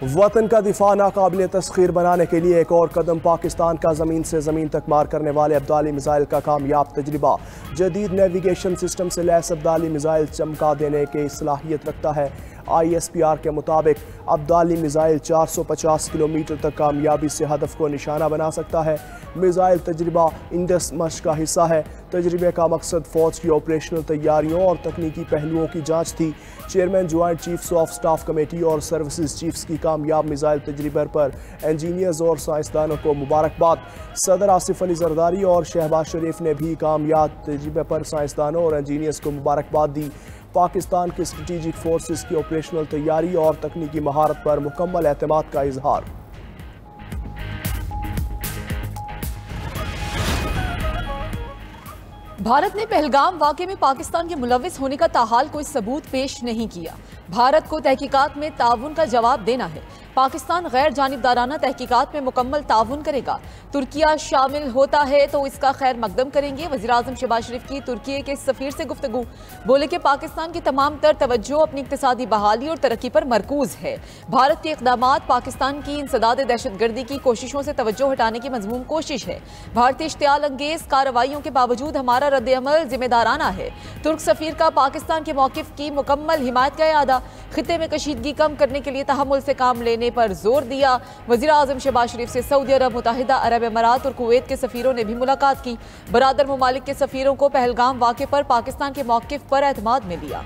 वतन का दिफा नाकाबिल तस्खीर बनाने के लिए एक और कदम। पाकिस्तान का ज़मीन से ज़मीन तक मार करने वाले अब्दाली मिसाइल का कामयाब तजर्बा। जदीद नेविगेशन सिस्टम से लैस अब्दाली मिसाइल चमका देने की सलाहियत रखता है। ISPR के मुताबिक अब्दाली मिसाइल 450 किलोमीटर तक कामयाबी से हदफ को निशाना बना सकता है। मिसाइल तजर्बा इंडस मश का हिस्सा है। तजर्बे का मकसद फ़ौज की ऑपरेशनल तैयारियों और तकनीकी पहलुओं की जाँच थी। Chairman joint chiefs of staff committee और सर्विसेज चीफ्स की कामयाब मिसाइल तजर्बे पर इंजीनियर्स और साइंसदानों को मुबारकबाद। सदर आसिफ अली जरदारी और शहबाज शरीफ ने भी कामयाब तजर्बे पर साइंसदानों और इंजीनियर्स को मुबारकबाद दी। पाकिस्तान की स्ट्रेटेजिक फोर्सेस की ऑपरेशनल तैयारी और तकनीकी महारत पर मुकम्मल एतमाद का इजहार। भारत ने पहलगाम वाक़े में पाकिस्तान के मुलव्विस होने का ताहाल कोई सबूत पेश नहीं किया। भारत को तहकीकात में ताउन का जवाब देना है। पाकिस्तान गैर जानिबदाराना तहकीकात में मुकम्मल ताउन करेगा। तुर्किया शामिल होता है तो इसका खैर मकदम करेंगे। वज़ीर-ए-आज़म शहबाज शरीफ की तुर्की के सफ़ीर से गुफ्तगू। बोले कि पाकिस्तान की तमाम तर तवज्जो अपनी इक़्तिसादी बहाली और तरक्की पर मरकूज है। भारत के इक़दामात पाकिस्तान की इंसदाद दहशतगर्दी की कोशिशों से तवज्जो हटाने की मज़मूम कोशिश है। भारतीय इश्तियाल अंगेज कार्रवाइयों के बावजूद हमारा रद्द-ए-अमल जिम्मेदाराना है। तुर्क सफ़ीर का पाकिस्तान के मौक़िफ़ की मुकम्मल हिमायत का इरादा। खित्ते में कशीदगी कम करने के लिए तहम्मुल से काम लेने पर जोर दिया। वज़ीर-ए-आज़म शहबाज शरीफ से सऊदी अरब, मुत्तहिदा अरब अमारात और कुवैत के सफ़ीरों ने भी मुलाकात की। बरादर ममालिक के सफ़ीरों को पहलगाम वाक़े पर पाकिस्तान के मौक़िफ़ पर एतमाद में लिया।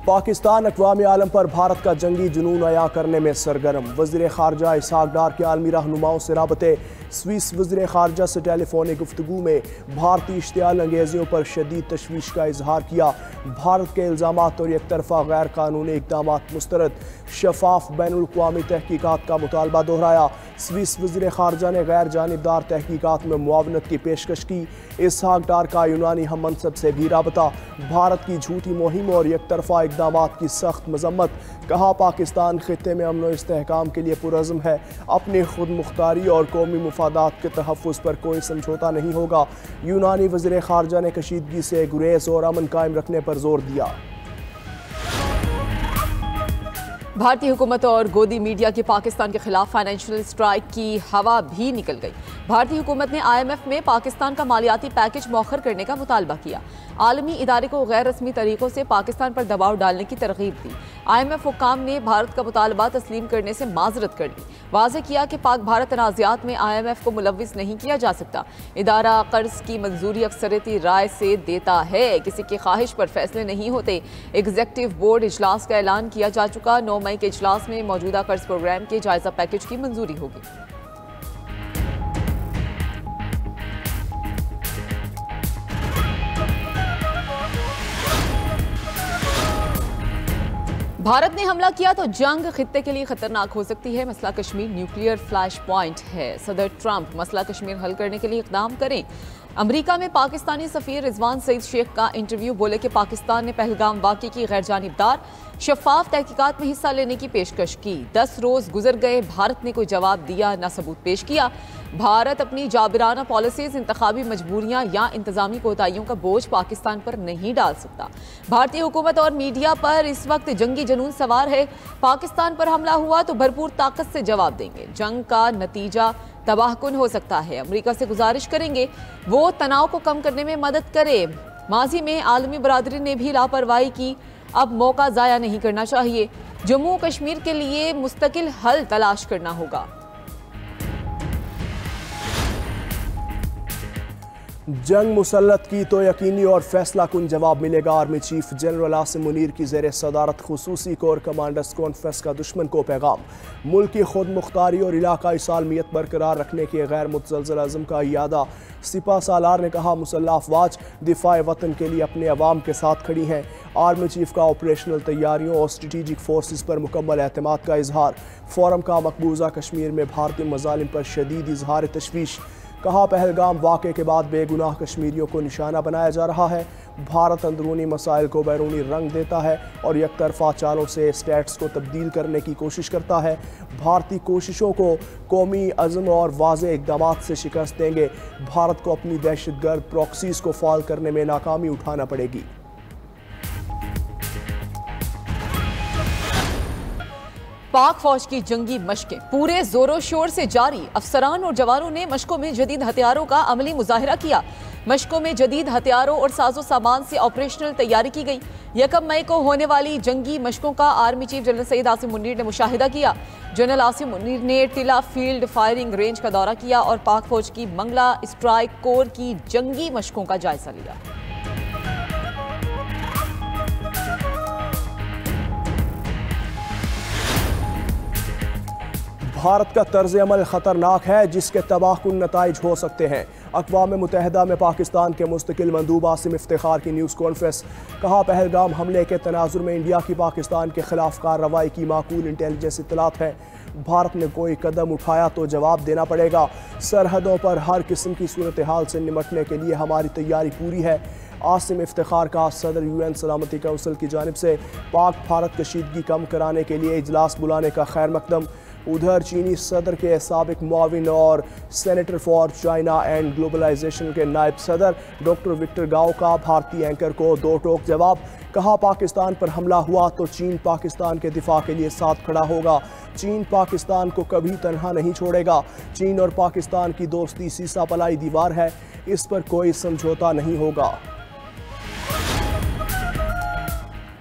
पाकिस्तान अक़वाम आलम पर भारत का जंगी जुनून अया करने में सरगर्म। वज़ीर ख़ारजा इसहाक़ डार के आलमी रहनुमाओं से राबते। स्विस वज़ीर ख़ारजा से टेलीफोनिक गुफ्तगू में भारतीय इश्तियाल अंगेजियों पर शदीद तशवीश का इजहार किया। भारत के इल्ज़ामात और एक तरफ़ा गैर कानूनी इक़दामात मुस्तरद। शफाफ बैनुल-अक़वामी तहकीकात का मुतालबा दोहराया। स्विस वज़ीर ख़ारजा ने गैर जानिबदार तहकीकात में मुआवनत की पेशकश की। इसहाक़ डार का यूनानी हम मनसब से भी राबता। भारत की झूठी मुहिम और एक तरफ़ा इक़दामात की सख्त मज़म्मत। कहा पाकिस्तान खित्ते में अमन व इस्तेहकाम के लिए पुरज़्म है। अपनी खुद मुख्तारी और कौमी मुफादात के तहफ़्फ़ुज़ पर कोई समझौता नहीं होगा। यूनानी वज़ीर ख़ारजा ने कशीदगी से गुरेज़ और अमन कायम रखने पर जोर दिया। भारतीय हुकूमत और गोदी मीडिया की पाकिस्तान के खिलाफ फाइनेंशियल स्ट्राइक की हवा भी निकल गई। भारतीय हुकूमत ने IMF में पाकिस्तान का मालियाती पैकेज मौखर करने का मुतालबा किया। आलमी इदारे को गैर रस्मी तरीकों से पाकिस्तान पर दबाव डालने की तरगीब दी। IMF हुक्काम ने भारत का मुतालबा तस्लीम करने से माजरत कर ली। वाज़ेह किया कि पाक भारत तनाज़ात में IMF को मुलव्विस नहीं किया जा सकता। इदारा कर्ज की मंजूरी अक्सरियती राय से देता है, किसी की ख्वाहिश पर फैसले नहीं होते। एग्जीक्यूटिव बोर्ड इजलास का ऐलान किया जा चुका। 9 मई के इजलास में मौजूदा कर्ज प्रोग्राम के जायजा पैकेज की मंजूरी होगी। भारत ने हमला किया तो जंग खित्ते के लिए खतरनाक हो सकती है। मसला कश्मीर न्यूक्लियर फ्लैश पॉइंट है। सदर ट्रंप मसला कश्मीर हल करने के लिए इकदाम करें। अमेरिका में पाकिस्तानी सफ़ीर रिजवान सईद शेख का इंटरव्यू। बोले कि पाकिस्तान ने पहलगाम वाक़े की गैर जानिबदार शफाफ तहकीकात में हिस्सा लेने की पेशकश की। 10 रोज़ गुजर गए, भारत ने कोई जवाब दिया न सबूत पेश किया। भारत अपनी जाबिराना पॉलिसीज़, इंतखाबी मजबूरियां या इंतजामी कोताहियों का बोझ पाकिस्तान पर नहीं डाल सकता। भारतीय हुकूमत और मीडिया पर इस वक्त जंगी जुनून सवार है। पाकिस्तान पर हमला हुआ तो भरपूर ताकत से जवाब देंगे। जंग का नतीजा तबाहकुन हो सकता है। अमेरिका से गुजारिश करेंगे वो तनाव को कम करने में मदद करे। माजी में आलमी बरादरी ने भी लापरवाही की, अब मौका ज़ाया नहीं करना चाहिए। जम्मू कश्मीर के लिए मुस्तकिल हल तलाश करना होगा। जंग मुसल्लत की तो यकीनी और फैसला कुन जवाब मिलेगा। Army chief general Asim Munir की ज़ेर सदारत खुसूसी कोर कमांडर्स कॉन्फ्रेंस का दुश्मन को पैगाम। मुल्क की खुद मुख्तारी और इलाकाई सालमियत बरकरार रखने के गैर मुतज़लज़ल अज़्म का इयादा। सिपा सालार ने कहा मुसल्लह अफवाज दिफाए वतन के लिए अपने अवाम के साथ खड़ी हैं। आर्मी चीफ का ऑपरेशनल तैयारियों और स्ट्रेटेजिक फोर्सेस पर मुकम्मल एतमाद का इजहार। फोरम का मकबूजा कश्मीर में भारतीय मज़ालिम पर शदीद इजहार तशवीश। कहा पहलगाम वाक़े के बाद बेगुनाह कश्मीरियों को निशाना बनाया जा रहा है। भारत अंदरूनी मसाइल को बैरूनी रंग देता है और एक तरफा चालों से स्टेट्स को तब्दील करने की कोशिश करता है। भारतीय कोशिशों को कौमी अज़्म और वाज़ेह इक़दामात से शिकस्त देंगे। भारत को अपनी दहशतगर्द प्रॉक्सीज़ को फ़ाल करने में नाकामी उठाना पड़ेगी। पाक फौज की जंगी मशकें पूरे जोरों शोर से जारी। अफसरान और जवानों ने मशकों में जदीद हथियारों का अमली मुजाहिरा किया। मशकों में जदीद हथियारों और साजो सामान से ऑपरेशनल तैयारी की गई। 1 मई को होने वाली जंगी मशकों का army chief general Syed Asim Munir ने मुशाहिदा किया। जनरल आसिम मुनीर ने टिला फील्ड फायरिंग रेंज का दौरा किया और पाक फौज की मंगला स्ट्राइक कोर की जंगी मशकों का जायजा लिया। भारत का तर्ज अमल ख़तरनाक है जिसके तबाहकुन नताइज हो सकते हैं। अक़वाम मुत्तहिदा में पाकिस्तान के मुस्तकिल मंदूब आसिम इफ्तिखार की न्यूज़ कॉन्फ्रेंस। कहा, पहलगाम हमले के तनाजुर में इंडिया की पाकिस्तान के खिलाफ कार्रवाई की माकूल इंटेलिजेंस इत्तलात है। भारत ने कोई कदम उठाया तो जवाब देना पड़ेगा। सरहदों पर हर किस्म की सूरत हाल से निपटने के लिए हमारी तैयारी पूरी है। आसिम इफ्तिखार का सदर UN सलामती कौंसिल की जानिब से पाक भारत कशीदगी कम कराने के लिए इजलास बुलाने का खैर मकदम। उधर चीनी सदर के साबिक मुआविन और senator for China and globalisation के नायब सदर डॉक्टर विक्टर गाओ का भारतीय एंकर को दो टोक जवाब। कहा, पाकिस्तान पर हमला हुआ तो चीन पाकिस्तान के दिफा के लिए साथ खड़ा होगा। चीन पाकिस्तान को कभी तनहा नहीं छोड़ेगा। चीन और पाकिस्तान की दोस्ती सीसा पलाई दीवार है, इस पर कोई समझौता नहीं होगा।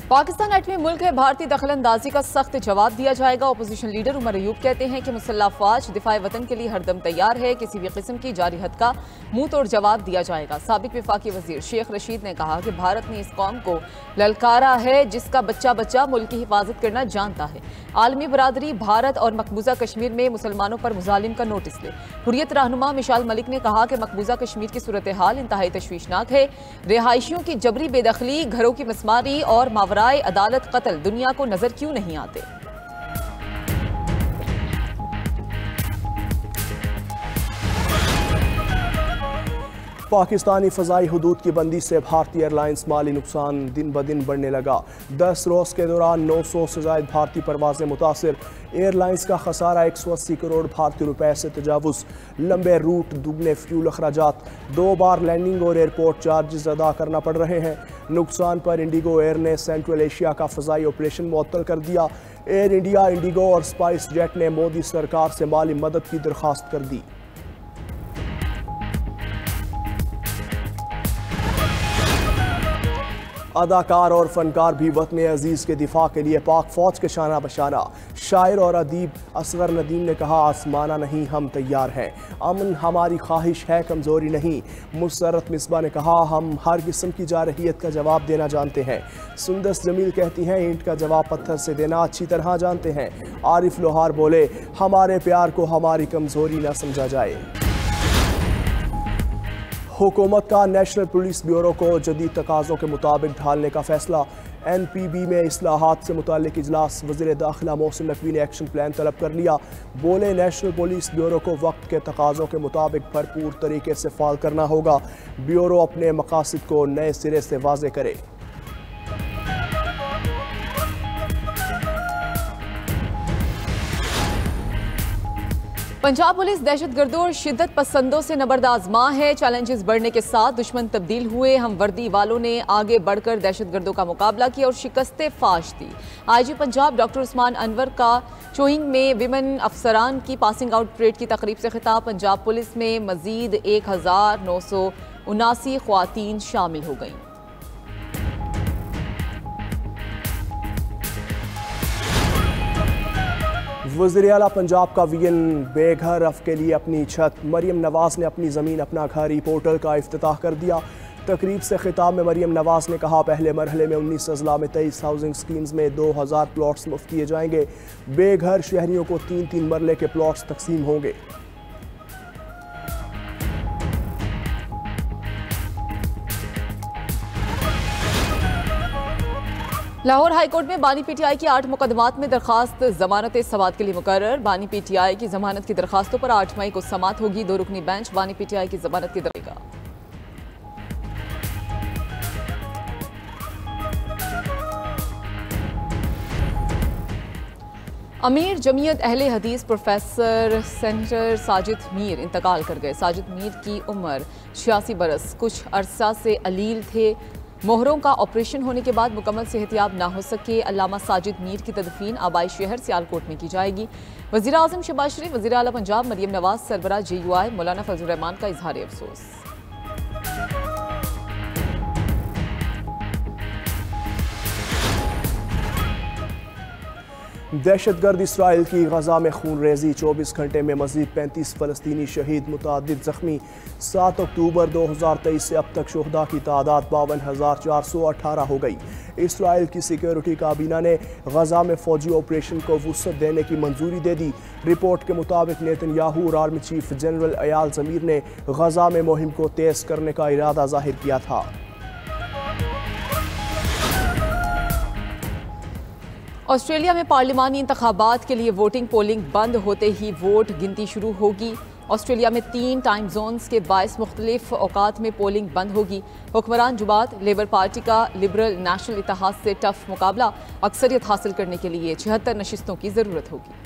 पाकिस्तान एटमी मुल्क है, भारतीय दखलंदाजी का सख्त जवाब दिया जाएगा। अपोजिशन लीडर उमर अयूब कहते हैं कि मुसल्लह फौज दिफाए वतन के लिए हरदम तैयार है। किसी भी किस्म की जारी हद का मुंह तोड़ जवाब दिया जाएगा। साबिक वफाकी वजीर शेख रशीद ने कहा कि भारत ने इस कौम को ललकारा है जिसका बच्चा बच्चा मुल्क की हिफाजत करना जानता है। आलमी बरादरी भारत और मकबूजा कश्मीर में मुसलमानों पर मुजालिम का नोटिस ले। हुर्रियत रहनुमा मिशाल मलिक ने कहा कि मकबूजा कश्मीर की सूरत हाल इंतहाई तशवीशनाक है। रिहायशियों की जबरी बेदखली, घरों की मसमारी और मावराए अदालत कत्ल दुनिया को नजर क्यों नहीं आते। पाकिस्तानी फ़ज़ाई हुदूद की बंदी से भारतीय एयरलाइंस माली नुकसान दिन ब दिन बढ़ने लगा। 10 रोज़ के दौरान 900 से ज़ायद भारतीय परवाज़ें मुतासिर। एयरलाइंस का खसारा 180 करोड़ भारतीय रुपए से तजावुज़। लंबे रूट, दुगने फ्यूल अखराजात, 2 बार लैंडिंग और एयरपोर्ट चार्जेस अदा करना पड़ रहे हैं। नुकसान पर इंडिगो एयर ने सेंट्रल एशिया का फ़ज़ाई ऑपरेशन मुअत्तल कर दिया। एयर इंडिया, इंडिगो और स्पाइस जेट ने मोदी सरकार से माली मदद की दरख्वास्त कर दी। अदाकार और फनकार भी वतन अजीज़ के दिफा के लिए पाक फौज के शाना बशाना। शायर और अदीब असगर नदीम ने कहा, आसमाना नहीं हम तैयार हैं, अमन हमारी ख्वाहिश है कमज़ोरी नहीं। मुसर्रत मिसबा ने कहा, हम हर किस्म की जारहियत का जवाब देना जानते हैं। सुंदस जमील कहती हैं, ईंट का जवाब पत्थर से देना अच्छी तरह जानते हैं। आरिफ लोहार बोले, हमारे प्यार को हमारी कमज़ोरी न समझा जाए। हुकूमत का नेशनल पुलिस ब्यूरो को जदीद तकाज़ों के मुताबिक ढालने का फैसला। NPB में इस्लाहात से मुताल्लिक इजलास। वज़ीर दाखिला मोहसिन नकवी ने एक्शन प्लान तलब कर लिया। बोले, नेशनल पुलिस ब्यूरो को वक्त के तकाज़ों के मुताबिक भरपूर तरीके से फ़ाल करना होगा। ब्यूरो अपने मकासद को नए सिरे से वाज़े करे। पंजाब पुलिस दहशतगर्दों और शिद्दत पसंदों से नबर्द आजमा है। चैलेंजेस बढ़ने के साथ दुश्मन तब्दील हुए। हम वर्दी वालों ने आगे बढ़कर दहशतगर्दों का मुकाबला किया और शिकस्तें फाश दी। IG पंजाब डॉक्टर उस्मान अनवर का चोइंग में विमेन अफसरान की पासिंग आउट परेड की तकरीब से खिताब। पंजाब पुलिस में मजीद 1979 ख्वातीन शामिल हो गईं। वज़ीर आला पंजाब का VN बेघर अफ के लिए अपनी छत। मरियम नवाज़ ने अपनी ज़मीन अपना घर ई पोर्टल का इफ्तिताह कर दिया। तकरीब से खिताब में मरियम नवाज़ ने कहा, पहले मरहले में 19 अज़ला में 23 हाउसिंग स्कीम्स में 2000 प्लॉट्स मुफ्त किए जाएंगे। बेघर शहरियों को 3-3 मरले के प्लॉट्स तकसीम होंगे। लाहौर हाईकोर्ट में बानी PTI की 8 मुकदमात में दरखास्त जमानत समात के लिए मुकर्रर। बानी PTI की जमानत की दरखास्तों पर 8 मई को समात होगी। 2 रुकनी बेंच बानी PTI की जमानत की दरेगा। अमीर जमीयत अहले हदीस प्रोफेसर सेनेटर साजिद मीर इंतकाल कर गए। साजिद मीर की उम्र 86 बरस कुछ अरसा से अलील थे। मोहरों का ऑपरेशन होने के बाद मुकम्मल सेहतियाब ना हो सके। अल्लामा साजिद मीर की तदफीन आबाई शहर सियालकोट में की जाएगी। वज़ीर आज़म शहबाज शरीफ, वज़ीर आला पंजाब मरियम नवाज, सरबराह JUI मौलाना फजल रहमान का इजहार अफसोस। दहशतगर्द इसराइल की गजा में खून रेजी, 24 घंटे में मजीद 35 फलस्तीनी शहीद, मुतअद्दिद जख्मी। 7 अक्टूबर 2023 से अब तक शुहदा की तादाद 52,418 हो गई। इसराइल की सिक्योरिटी काबीना ने गजा में फौजी ऑपरेशन को वुसअत देने की मंजूरी दे दी। रिपोर्ट के मुताबिक नेतन्याहू और आर्मी चीफ जनरल अयाल ज़मीर ने गजा में मुहिम को तेज करने का इरादा जाहिर किया था। ऑस्ट्रेलिया में पार्लिमानी इंतखाबात के लिए वोटिंग पोलिंग बंद होते ही वोट गिनती शुरू होगी। ऑस्ट्रेलिया में 3 टाइम जोन्स के 22 मुख्तलिफ औकात में पोलिंग बंद होगी। हुक्मरान जुमात लेबर पार्टी का लिबरल नेशनल इत्तेहाद से टफ मुकाबला, अक्सरियत हासिल करने के लिए 76 नशिस्तों की जरूरत होगी।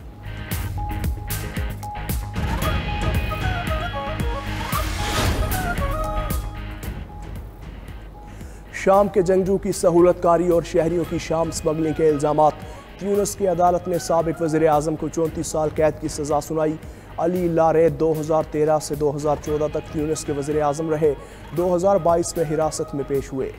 शाम के जंगजू की सहूलतकारी और शहरियों की शाम स्मगलिंग के इल्जामात। ट्यूनिस की अदालत ने साबिक वज़ीर आज़म को 34 साल कैद की सज़ा सुनाई। अली लारेद 2013 से 2014 तक ट्यूनिस के वज़ीर आज़म रहे। 2022 में हिरासत में पेश हुए।